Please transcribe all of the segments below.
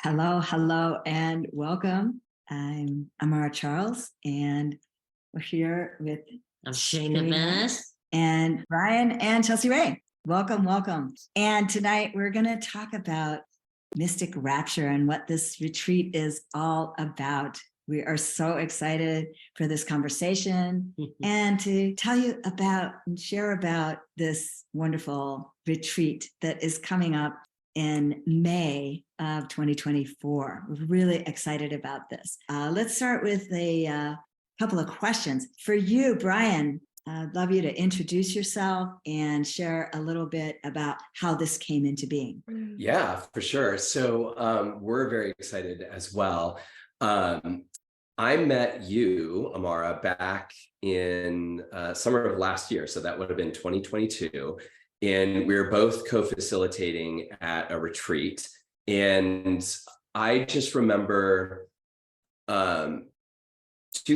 Hello, hello, and welcome. I'm Amara Charles, and we're here with I'm Shayna Venice and Brian and Chelsea Ray. Welcome, welcome. And tonight we're going to talk about mystic rapture and what this retreat is all about. We are so excited for this conversation and to tell you about and share about this wonderful retreat that is coming up in May of 2024. We're really excited about this. Let's start with a couple of questions. For you, Brian, I'd love you to introduce yourself and share a little bit about how this came into being. Yeah, for sure. So we're very excited as well. I met you, Amara, back in summer of last year. So that would have been 2022. And we were both co-facilitating at a retreat. And I just remember two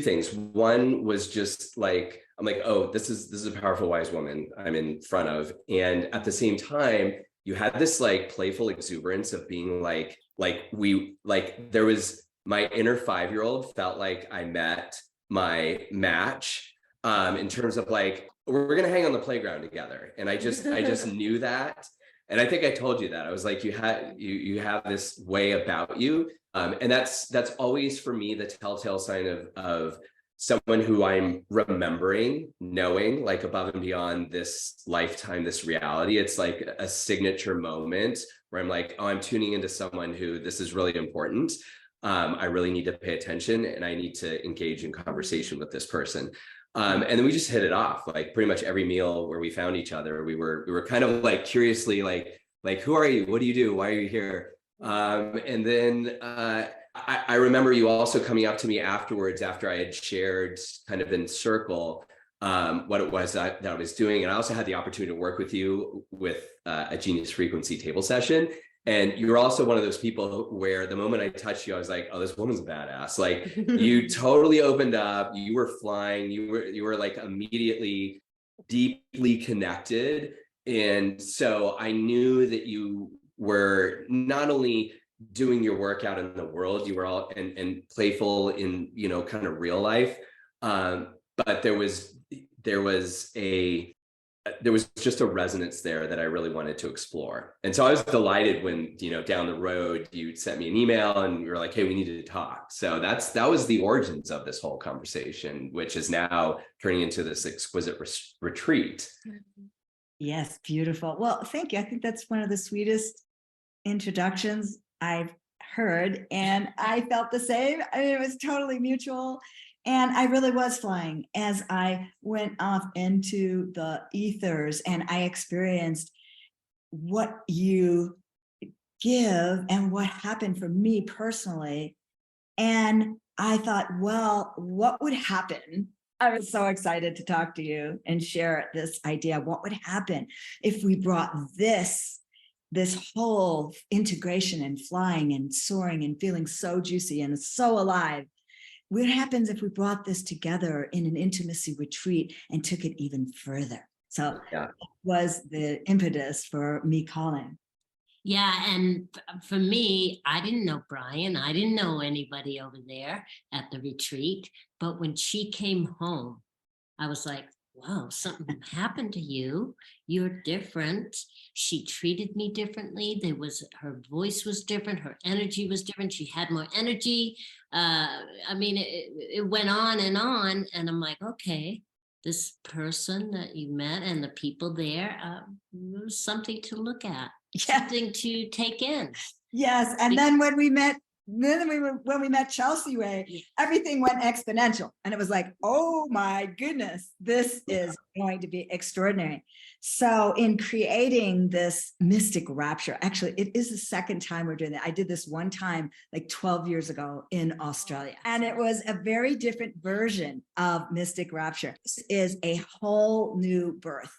things. One was just like, I'm like, oh, this is a powerful, wise woman I'm in front of. And at the same time, you had this like playful exuberance of being like there was my inner 5-year-old felt like I met my match in terms of like, we're going to hang on the playground together. And I just knew that. And I think I told you that. I was like, you have this way about you. And that's always for me, the telltale sign of someone who I'm remembering, knowing like above and beyond this lifetime, this reality. It's like a signature moment where I'm like, oh, I'm tuning into someone who this is really important. I really need to pay attention and I need to engage in conversation with this person. And then we just hit it off. Like pretty much every meal where we found each other, we were kind of like curiously like, who are you? What do you do? Why are you here? And then I remember you also coming up to me afterwards after I had shared kind of in circle what it was that I was doing. And I also had the opportunity to work with you with a Genius Frequency table session. And you're also one of those people where the moment I touched you, I was like, oh, this woman's badass. Like you totally opened up, you were flying, you were like immediately deeply connected. And so I knew that you were not only doing your work out in the world, you were all and playful in, kind of real life. But there was just a resonance there that I really wanted to explore. And so I was delighted when, down the road, you sent me an email and you were like, hey, we need to talk. So that was the origins of this whole conversation, which is now turning into this exquisite retreat. Yes, beautiful. Well, thank you. I think that's one of the sweetest introductions I've heard. And I felt the same. I mean, it was totally mutual. And I really was flying as I went off into the ethers and I experienced what you give and what happened for me personally. And I thought, well, what would happen? I was so excited to talk to you and share this idea. What would happen if we brought this whole integration and flying and soaring and feeling so juicy and so alive? What happens if we brought this together in an intimacy retreat and took it even further? So that was the impetus for me calling. Yeah, and for me, I didn't know Brian. I didn't know anybody over there at the retreat. But when she came home, I was like, wow, something happened to you. You're different. She treated me differently. Her voice was different. Her energy was different. She had more energy. I mean, it went on. And I'm like, okay, this person that you met and the people there was something to look at, something to take in. Yes. And then when we met Chelsea Ray, everything went exponential. And it was like, oh my goodness, this is going to be extraordinary. So in creating this mystic rapture, actually, it is the second time we're doing that. I did this one time like 12 years ago in Australia. And it was a very different version of mystic rapture. This is a whole new birth,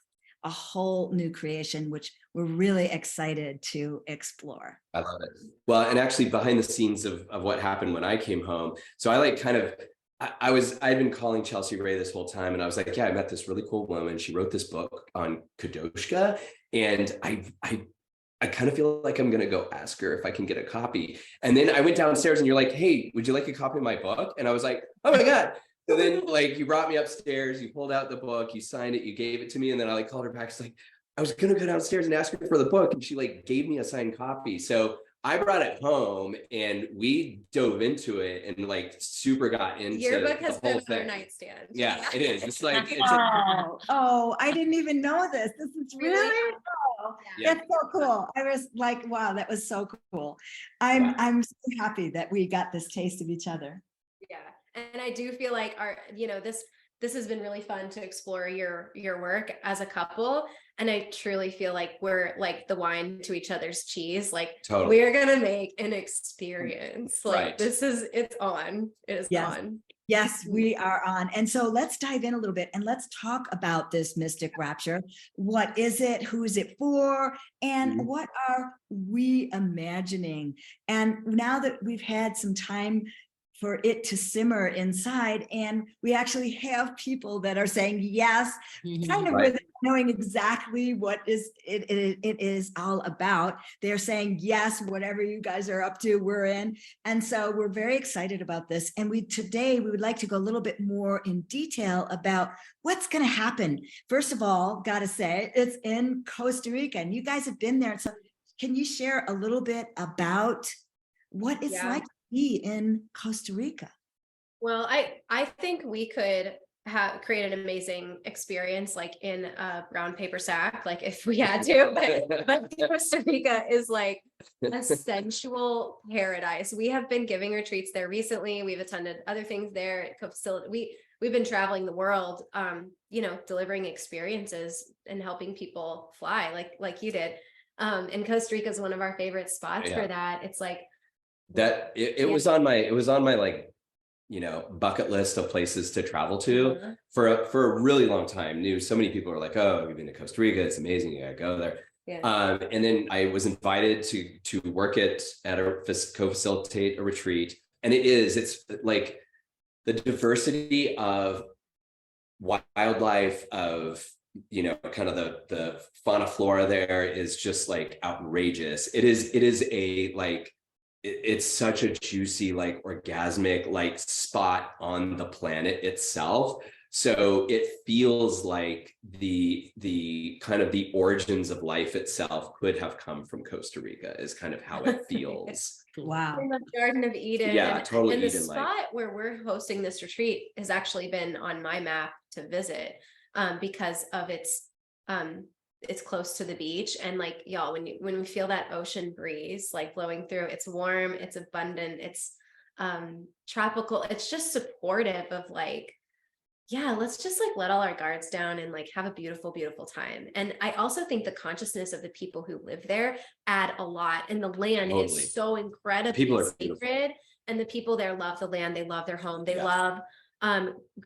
a whole new creation, which we're really excited to explore. I love it. Well, and actually behind the scenes of what happened when I came home. So I like kind of, I'd been calling Chelsea Ray this whole time. And I was like, yeah, I met this really cool woman. She wrote this book on Kadoshka. And I I kind of feel like I'm going to go ask her if I can get a copy. And then I went downstairs and you're like, hey, would you like a copy of my book? And I was like, oh my God. So then like you brought me upstairs, you pulled out the book, you signed it, you gave it to me. And then I like called her back. She's like, I was going to go downstairs and ask her for the book. And she like gave me a signed copy. So I brought it home and we dove into it and like super got into Your book has the been whole on our thing. nightstand. Yeah, it is. It's like, Oh, I didn't even know this. This is really cool. Yeah. That's so cool. I was like, wow, that was so cool. Yeah. I'm so happy that we got this taste of each other. Yeah. And I do feel like this has been really fun to explore your work as a couple. And I truly feel like we're like the wine to each other's cheese. Like Totally. we're gonna make an experience. Like Right. it's on. It is Yes. on. Yes, we are on. And so let's dive in a little bit and let's talk about this mystic rapture. What is it? Who is it for? And what are we imagining? And now that we've had some time for it to simmer inside, and we actually have people that are saying yes, kind of Right. with knowing exactly what it is all about. They're saying yes, whatever you guys are up to, we're in. And so we're very excited about this. And today we would like to go a little bit more in detail about what's going to happen. First of all, got to say, it's in Costa Rica, and you guys have been there. So can you share a little bit about what it's like to be in Costa Rica? Well, I think we could create an amazing experience like in a brown paper sack, like if we had to, but Costa Rica is like a sensual paradise. We have been giving retreats there recently. We've attended other things there. We've been traveling the world, delivering experiences and helping people fly like you did. And Costa Rica is one of our favorite spots for that. It's like that it was on my like, bucket list of places to travel to for a really long time. Knew so many people were like, oh, we've been to Costa Rica, it's amazing, you gotta go there. And then I was invited to work at co-facilitate a retreat. And it's like the diversity of wildlife, of kind of the fauna flora there is just like outrageous. It is a like it's such a juicy, like orgasmic, like spot on the planet itself. So it feels like the kind of the origins of life itself could have come from Costa Rica, is kind of how it feels. Wow. In the Garden of Eden. Yeah, totally. And the Eden-like. spot where we're hosting this retreat has actually been on my map to visit because of it's close to the beach. And like, y'all, when we feel that ocean breeze like blowing through, it's warm, it's abundant, it's tropical, it's just supportive of like, let's just like let all our guards down and like have a beautiful, beautiful time. And I also think the consciousness of the people who live there add a lot. And the land is so incredibly sacred. And the people there love the land, they love their home, they love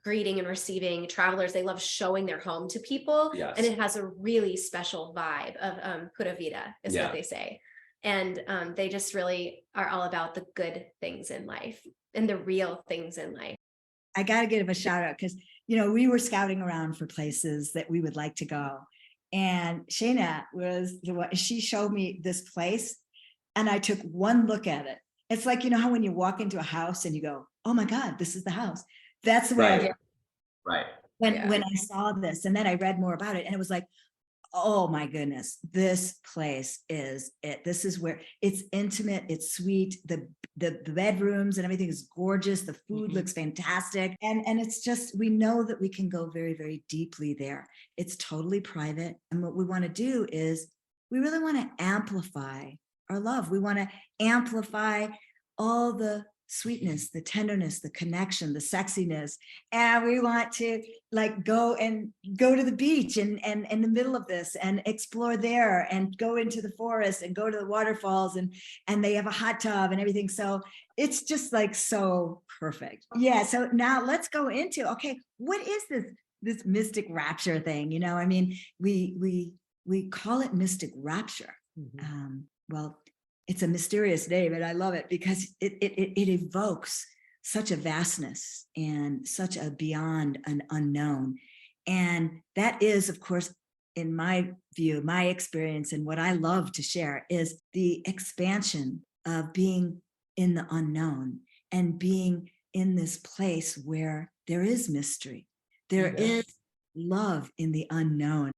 greeting and receiving travelers. They love showing their home to people. And it has a really special vibe of pura vida is what they say. And they just really are all about the good things in life and the real things in life. I got to give a shout out because, we were scouting around for places that we would like to go. And Shayna she showed me this place and I took one look at it. It's like, how when you walk into a house and you go, oh my God, this is the house. That's the way I feel. Right. When I saw this, and then I read more about it, and it was like, oh my goodness, this place is it. This is where it's intimate, it's sweet. The bedrooms and everything is gorgeous. The food looks fantastic. And it's just, we know that we can go very, very deeply there. It's totally private. And what we want to do is we really want to amplify our love. We want to amplify all the sweetness, the tenderness, the connection, the sexiness. And we want to like go to the beach and in the middle of this and explore there and go into the forest and go to the waterfalls and they have a hot tub and everything. So it's just like so perfect. Yeah. So now let's go into, okay, what is this mystic rapture thing? I mean, we call it mystic rapture. Well, it's a mysterious name, and I love it because it evokes such a vastness and such a beyond an unknown. And that is, of course, in my view, my experience, and what I love to share is the expansion of being in the unknown and being in this place where there is mystery. There is love in the unknown.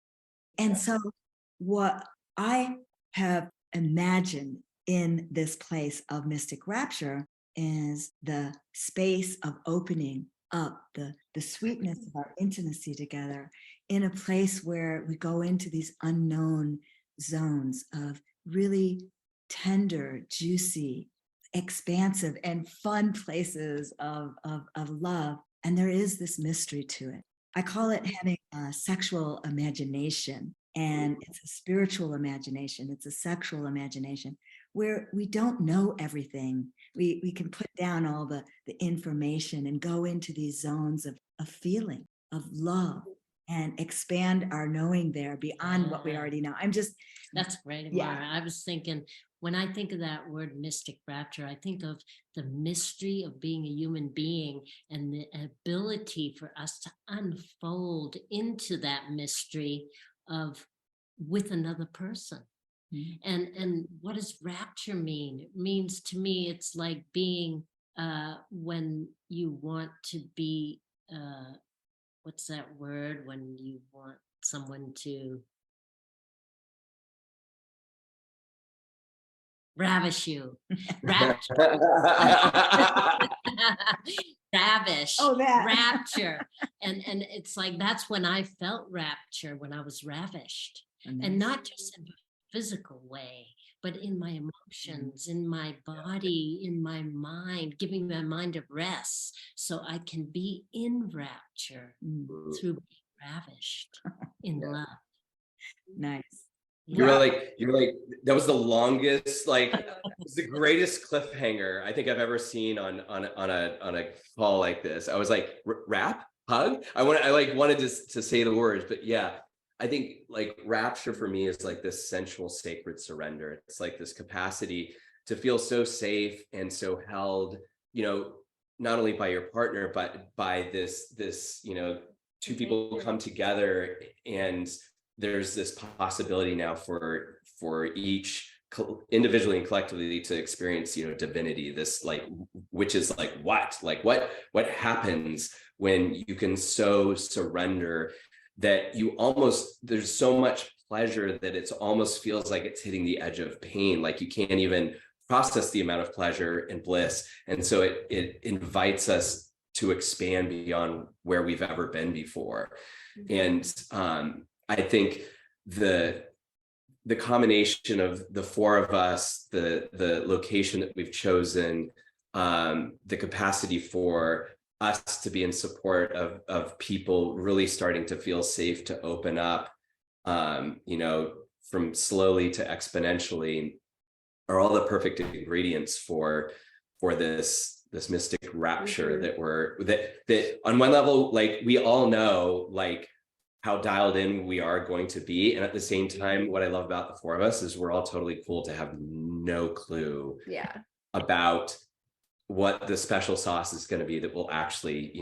And so what I have imagined in this place of mystic rapture is the space of opening up, the sweetness of our intimacy together in a place where we go into these unknown zones of really tender, juicy, expansive, and fun places of love. And there is this mystery to it. I call it having a sexual imagination, and it's a spiritual imagination. It's a sexual imagination where we don't know everything. We can put down all the information and go into these zones of feeling, of love, and expand our knowing there beyond what we already know. That's great, Amara. I was thinking, when I think of that word mystic rapture, I think of the mystery of being a human being and the ability for us to unfold into that mystery of with another person. And what does rapture mean? It means, to me, it's like being when you want to be, what's that word? When you want someone to ravish you. Rapture. Ravish. Oh, that. Rapture. And it's like, that's when I felt rapture, when I was ravished. And not just in a physical way, but in my emotions, in my body, in my mind, giving my mind a rest so I can be in rapture through being ravished in love. Nice. You were like, that was the longest, like, it was the greatest cliffhanger I think I've ever seen on a call like this. I was like, rap, hug. I wanted to say the words, but yeah, I think like rapture for me is like this sensual, sacred surrender. It's like this capacity to feel so safe and so held, not only by your partner, but by this, two people come together, and there's this possibility now for each individually and collectively to experience, divinity, this like, which is like what happens when you can so surrender that there's so much pleasure that it almost feels like it's hitting the edge of pain. Like you can't even process the amount of pleasure and bliss. And so it invites us to expand beyond where we've ever been before. And I think the combination of the four of us, the location that we've chosen, the capacity for us to be in support of people really starting to feel safe to open up, from slowly to exponentially, are all the perfect ingredients for this mystic rapture that on one level, like we all know, like how dialed in we are going to be. And at the same time, what I love about the four of us is we're all totally cool to have no clue about what the special sauce is going to be that will actually,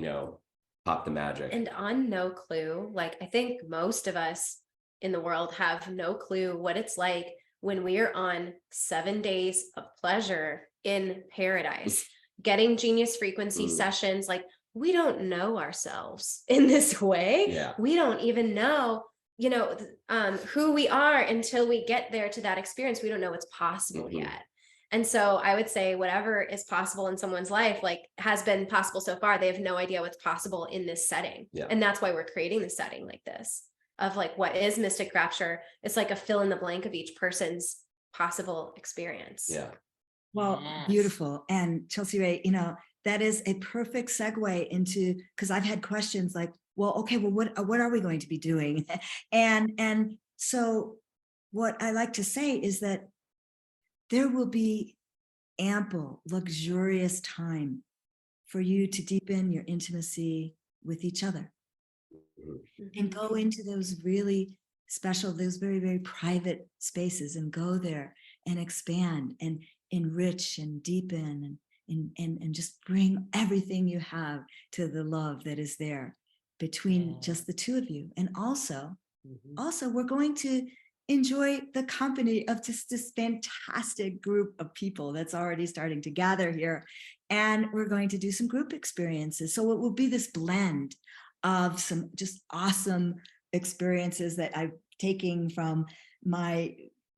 pop the magic. And on no clue, like I think most of us in the world have no clue what it's like when we are on 7 days of pleasure in paradise, getting genius frequency sessions. Like, we don't know ourselves in this way. Yeah. We don't even know, who we are until we get there to that experience. We don't know what's possible yet. And so I would say whatever is possible in someone's life, like has been possible so far, they have no idea what's possible in this setting. Yeah. And that's why we're creating the setting like this of like, what is mystic rapture? It's like a fill in the blank of each person's possible experience. Yeah. Well, beautiful. And Chelsea Ray, that is a perfect segue into, because I've had questions like, well, okay, well, what are we going to be doing? And so what I like to say is that there will be ample, luxurious time for you to deepen your intimacy with each other and go into those really special, those very, very private spaces, and go there and expand and enrich and deepen and just bring everything you have to the love that is there between just the two of you. And also Also, we're going to enjoy the company of just this fantastic group of people that's already starting to gather here. And we're going to do some group experiences. So it will be this blend of some just awesome experiences that I'm taking from my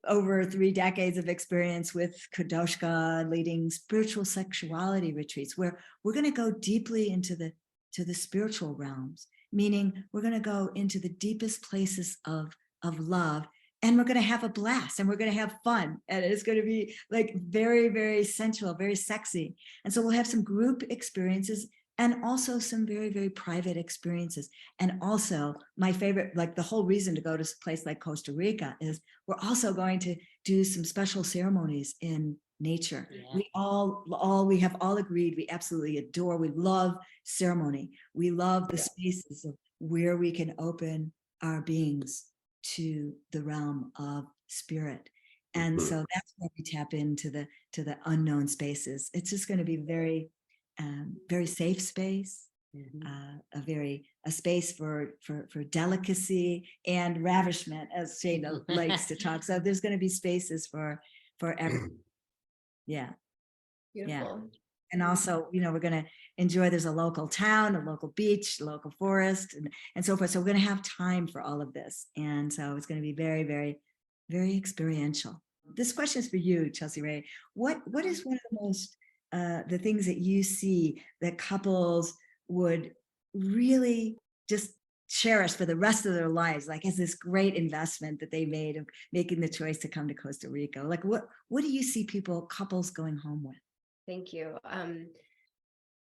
over 3 decades of experience with Kadoshka, leading spiritual sexuality retreats, where we're going to go deeply into the spiritual realms, meaning we're going to go into the deepest places of love, and we're going to have a blast, and we're going to have fun, and it's going to be like very, very sensual, very sexy. And so we'll have some group experiences and also some very, very private experiences. And also my favorite, like the whole reason to go to a place like Costa Rica is we're also going to do some special ceremonies in nature. Yeah. We have all agreed, we absolutely adore, we love ceremony. We love the spaces of where we can open our beings to the realm of spirit. And so that's where we tap into the unknown spaces. It's just going to be very safe space, a space for delicacy and ravishment, as Shayna likes to talk. So there's going to be spaces for everyone. Yeah. Beautiful. And also, we're going to enjoy, there's a local town, a local beach, a local forest, and so forth. So we're going to have time for all of this. And so it's going to be very, very, very experiential. This question is for you, Chelsea Ray. What is one of the most, the things that you see that couples would really just cherish for the rest of their lives, like as this great investment that they made of making the choice to come to Costa Rica? Like what do you see couples going home with? Thank you.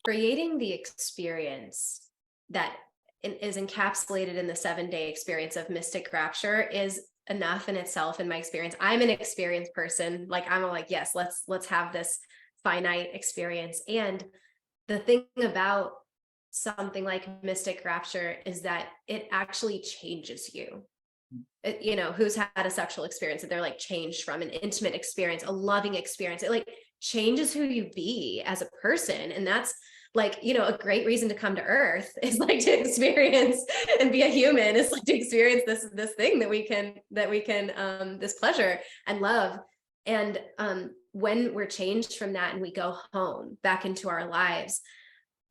Creating the experience that is encapsulated in the 7-day experience of mystic rapture is enough in itself. In my experience, I'm an experienced person. Like I'm like, yes, let's have this finite experience. And the thing about something like mystic rapture is that it actually changes you. Who's had a sexual experience that they're like changed from an intimate experience, a loving experience. It like changes who you be as a person. And that's like, a great reason to come to Earth is like to experience and be a human, is like to experience this thing that we can this pleasure and love. And when we're changed from that and we go home back into our lives,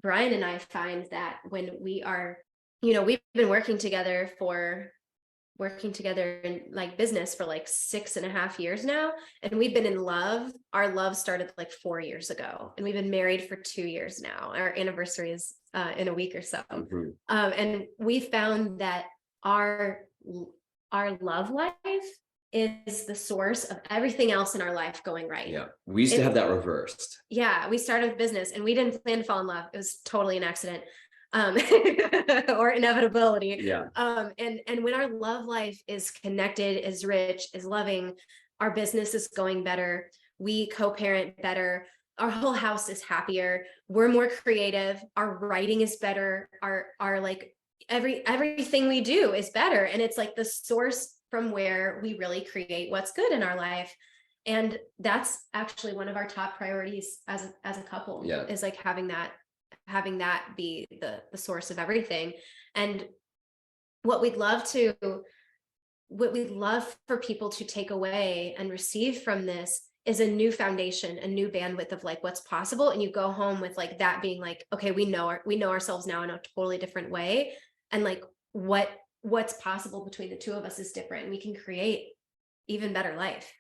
Brian and I find that when we are, we've been working together in like business for like 6.5 years now. And we've been in love. Our love started like 4 years ago, and we've been married for 2 years now. Our anniversary is in a week or so. And we found that our love life is the source of everything else in our life going right. Yeah. We used to have that reversed. Yeah. We started with business and we didn't plan to fall in love. It was totally an accident. Or inevitability. Yeah. And when our love life is connected, is rich, is loving, our business is going better. We co-parent better. Our whole house is happier. We're more creative. Our writing is better. Our like everything we do is better. And it's like the source from where we really create what's good in our life. And that's actually one of our top priorities as a couple, is like having that be the source of everything. And what we'd love for people to take away and receive from this is a new foundation, a new bandwidth of like what's possible. And you go home with like that being like, okay, we know ourselves now in a totally different way. And like what's possible between the two of us is different, and we can create even better life.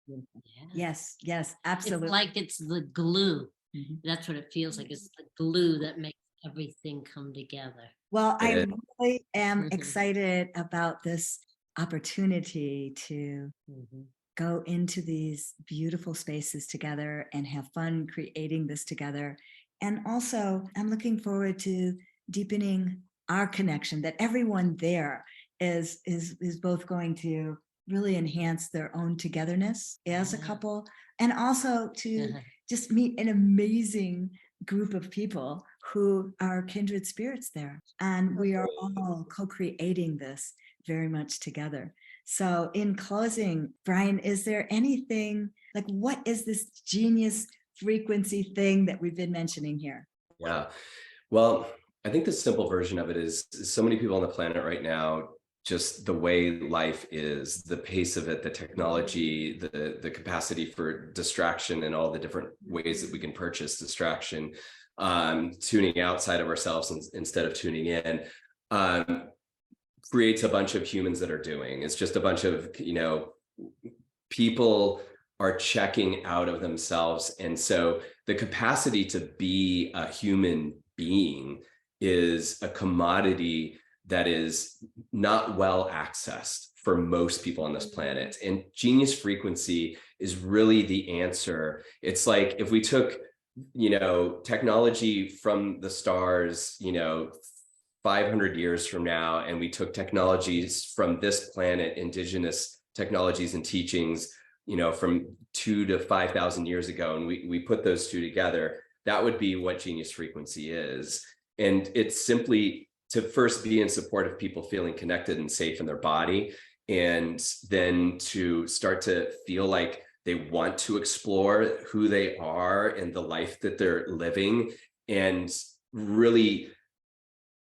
Yeah. Yes, absolutely. It's like it's the glue. That's what it feels like. It's the glue that makes everything come together. Well, I really am excited about this opportunity to go into these beautiful spaces together and have fun creating this together. And also, I'm looking forward to deepening our connection, that everyone there is both going to really enhance their own togetherness as a couple, and also to just meet an amazing group of people who are kindred spirits there. And we are all co-creating this very much together. So in closing, Brian, is there anything like, what is this genius frequency thing that we've been mentioning here? Yeah. Well, I think the simple version of it is so many people on the planet right now just the way life is, the pace of it, the technology, the capacity for distraction and all the different ways that we can purchase distraction, tuning outside of ourselves instead of tuning in, creates a bunch of humans that are doing. It's just a bunch of, people are checking out of themselves. And so the capacity to be a human being is a commodity that is not well accessed for most people on this planet. And genius frequency is really the answer. It's like if we took, technology from the stars, 500 years from now, and we took technologies from this planet, indigenous technologies and teachings, from 2,000 to 5,000 years ago, and we put those two together, that would be what genius frequency is. And it's simply to first be in support of people feeling connected and safe in their body, and then to start to feel like they want to explore who they are and the life that they're living, and really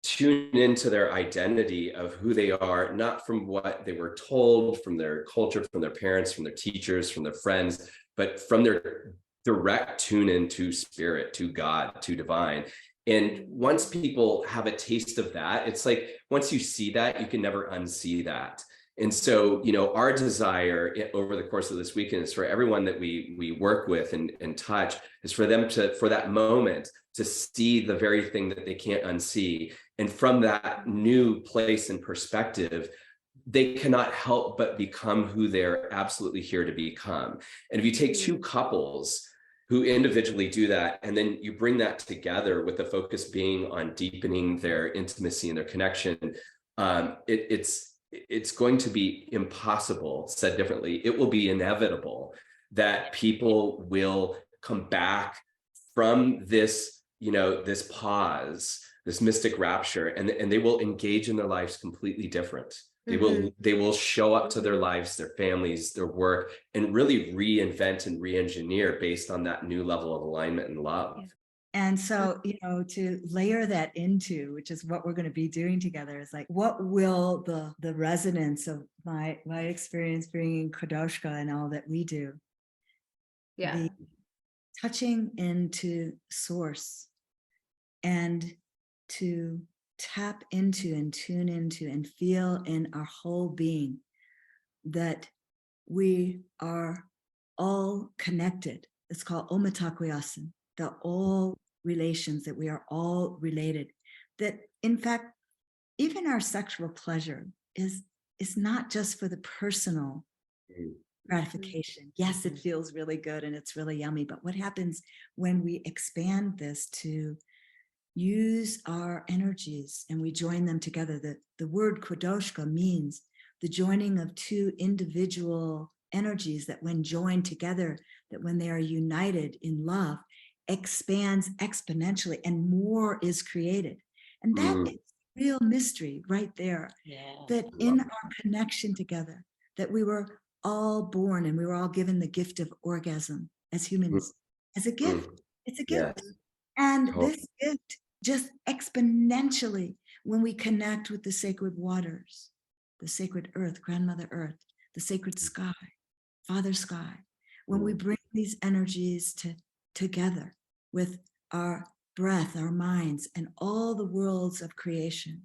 tune into their identity of who they are, not from what they were told, from their culture, from their parents, from their teachers, from their friends, but from their direct tune into spirit, to God, to divine. And once people have a taste of that, it's like, once you see that, you can never unsee that. And so, our desire over the course of this weekend is for everyone that we work with and touch, is for them for that moment to see the very thing that they can't unsee. And from that new place and perspective, they cannot help but become who they're absolutely here to become. And if you take two couples who individually do that, and then you bring that together with the focus being on deepening their intimacy and their connection, it's going to be impossible. Said differently, it will be inevitable that people will come back from this, this pause, this mystic rapture, and they will engage in their lives completely different. They will show up to their lives, their families, their work, and really reinvent and re-engineer based on that new level of alignment and love. Yeah. And so, to layer that into, which is what we're going to be doing together, is like, what will the resonance of my experience bringing Kadoshka and all that we do, be touching into source, and to tap into and tune into and feel in our whole being that we are all connected. It's called Omatakwiasan, the all relations, that we are all related. That in fact, even our sexual pleasure is not just for the personal gratification. Yes, it feels really good and it's really yummy, but what happens when we expand this to use our energies and we join them together? The word Kadoshka means the joining of two individual energies that when joined together, that when they are united in love, expands exponentially and more is created. And that is real mystery right there. That in our connection together, that we were all born and we were all given the gift of orgasm as humans, as a gift. It's a gift. And this gift just exponentially, when we connect with the sacred waters, the sacred earth, grandmother earth, the sacred sky, father sky, when we bring these energies together with our breath, our minds, and all the worlds of creation,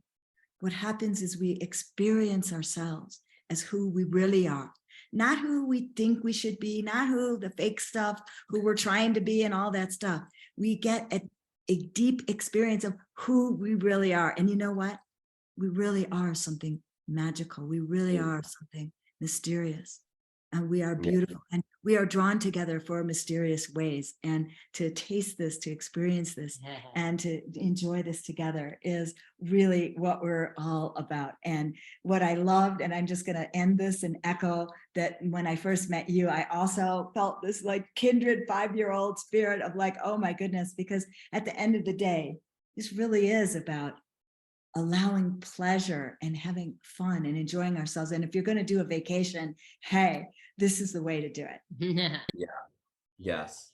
what happens is we experience ourselves as who we really are, not who we think we should be, not who the fake stuff, who we're trying to be and all that stuff. We get a deep experience of who we really are. And you know what? We really are something magical. We really are something mysterious. And we are beautiful. And we are drawn together for mysterious ways. And to taste this, to experience this, and to enjoy this together is really what we're all about. And what I loved, and I'm just going to end this and echo that when I first met you, I also felt this like kindred 5-year-old spirit of like, oh my goodness, because at the end of the day, this really is about allowing pleasure and having fun and enjoying ourselves. And if you're going to do a vacation, hey, this is the way to do it. Yes.